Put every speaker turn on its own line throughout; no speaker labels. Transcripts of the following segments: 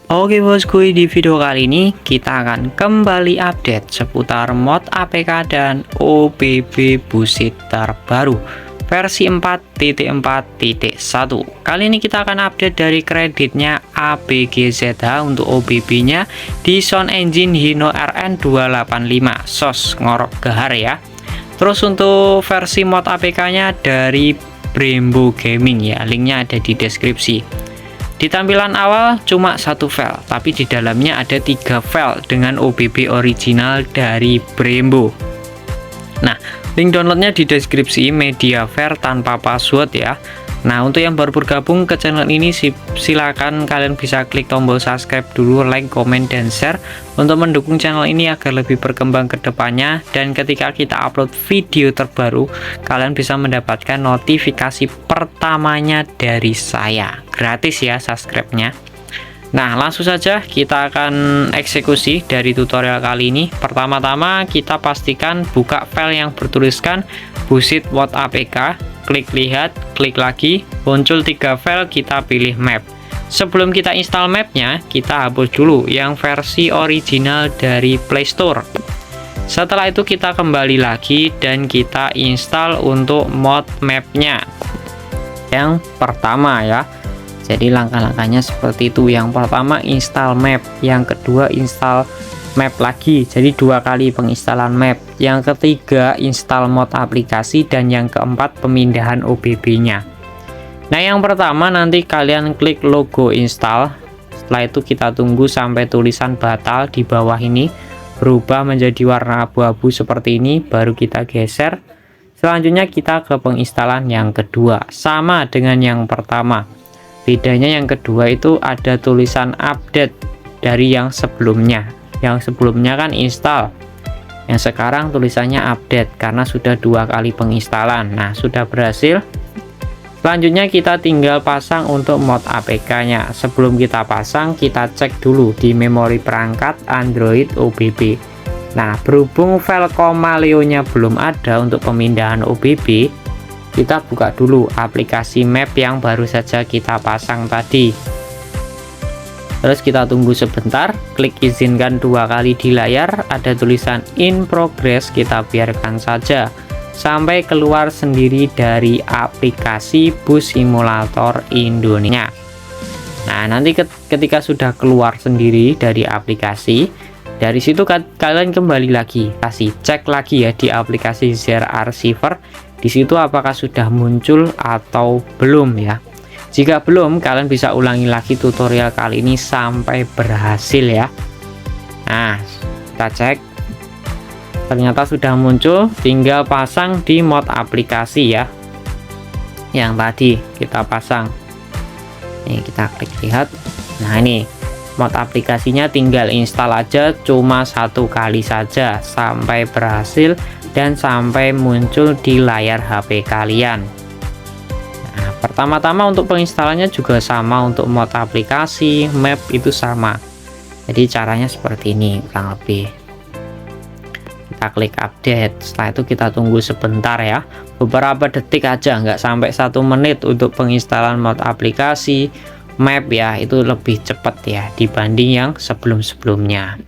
Oke bosku, di video kali ini kita akan kembali update seputar mod APK dan OBB Busit terbaru versi 4.4.1. Kali ini kita akan update dari kreditnya ABGZH untuk OBB nya di Sound Engine Hino RN285 SOS ngorok gahar ya. Terus untuk versi mod APK nya dari Brembo Gaming ya, linknya ada di deskripsi. Di tampilan awal cuma satu file, tapi di dalamnya ada 3 file dengan OBB original dari Brembo. Nah, link downloadnya di deskripsi, MediaFair tanpa password ya. Nah, untuk yang baru bergabung ke channel ini silakan kalian bisa klik tombol subscribe dulu, like, komen, dan share untuk mendukung channel ini agar lebih berkembang ke depannya. Dan ketika kita upload video terbaru, kalian bisa mendapatkan notifikasi pertamanya dari saya. Gratis ya subscribe-nya. Nah, langsung saja kita akan eksekusi dari tutorial kali ini. Pertama-tama kita pastikan buka file yang bertuliskan Busit mod APK, klik lihat, klik lagi, muncul 3 file, kita pilih map. Sebelum kita install mapnya, kita hapus dulu yang versi original dari Playstore. Setelah itu kita kembali lagi dan kita install untuk mod mapnya. Yang pertama ya, jadi langkah-langkahnya seperti itu. Yang pertama install map, yang kedua install map lagi, jadi 2 kali penginstalan map. Yang ketiga install mod aplikasi, dan yang keempat pemindahan OBB nya. Nah, yang pertama nanti kalian klik logo install. Setelah itu kita tunggu sampai tulisan batal di bawah ini berubah menjadi warna abu-abu seperti ini, baru kita geser. Selanjutnya kita ke penginstalan yang kedua, sama dengan yang pertama. Bedanya yang kedua itu ada tulisan update dari yang sebelumnya. Yang sebelumnya kan install, yang sekarang tulisannya update karena sudah 2 kali penginstalan. Nah, sudah berhasil. Selanjutnya kita tinggal pasang untuk mod APK nya. Sebelum kita pasang, kita cek dulu di memori perangkat Android OBB. Nah, berhubung file Komaleo nya belum ada untuk pemindahan OBB, kita buka dulu aplikasi map yang baru saja kita pasang tadi. Terus kita tunggu sebentar, klik izinkan 2 kali di layar, ada tulisan in progress, kita biarkan saja sampai keluar sendiri dari aplikasi Bus Simulator Indonesia. Nah, nanti ketika sudah keluar sendiri dari aplikasi, dari situ kalian kembali lagi, kasih cek lagi ya di aplikasi Zero Archiver, di situ apakah sudah muncul atau belum ya. Jika belum, kalian bisa ulangi lagi tutorial kali ini sampai berhasil ya. Nah, kita cek, ternyata sudah muncul, tinggal pasang di mod aplikasi ya, yang tadi kita pasang. Nih, kita klik lihat. Nah, ini mod aplikasinya tinggal install aja, cuma 1 kali saja sampai berhasil dan sampai muncul di layar HP kalian. Pertama-tama untuk penginstalannya juga sama, untuk mod aplikasi, map itu sama. Jadi caranya seperti ini kurang lebih. Kita klik update, setelah itu kita tunggu sebentar ya, beberapa detik aja, nggak sampai 1 menit untuk penginstalan mod aplikasi, map ya, itu lebih cepat ya dibanding yang sebelum-sebelumnya.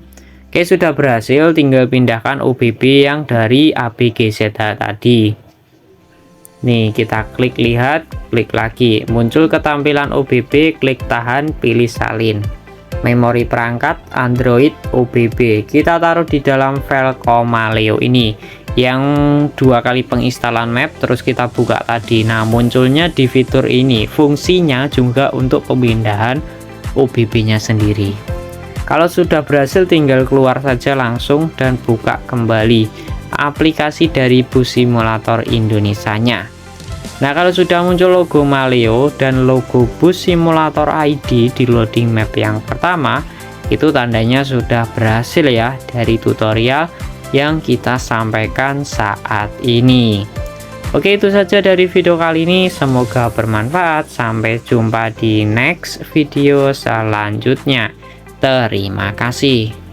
Oke, sudah berhasil, tinggal pindahkan OBB yang dari ABGZH tadi. Nih, kita klik lihat, klik lagi, muncul ketampilan OBB, klik tahan, pilih salin. Memori perangkat Android OBB, kita taruh di dalam file Komaleo ini yang 2 kali penginstalan map, terus kita buka tadi. Nah, munculnya di fitur ini, fungsinya juga untuk pemindahan OBB nya sendiri. Kalau sudah berhasil, tinggal keluar saja langsung dan buka kembali aplikasi dari Bus Simulator Indonesia-nya. Nah, kalau sudah muncul logo Maleo dan logo Bus Simulator ID di loading map yang pertama, itu tandanya sudah berhasil ya dari tutorial yang kita sampaikan saat ini. Oke, itu saja dari video kali ini, semoga bermanfaat. Sampai jumpa di next video selanjutnya. Terima kasih.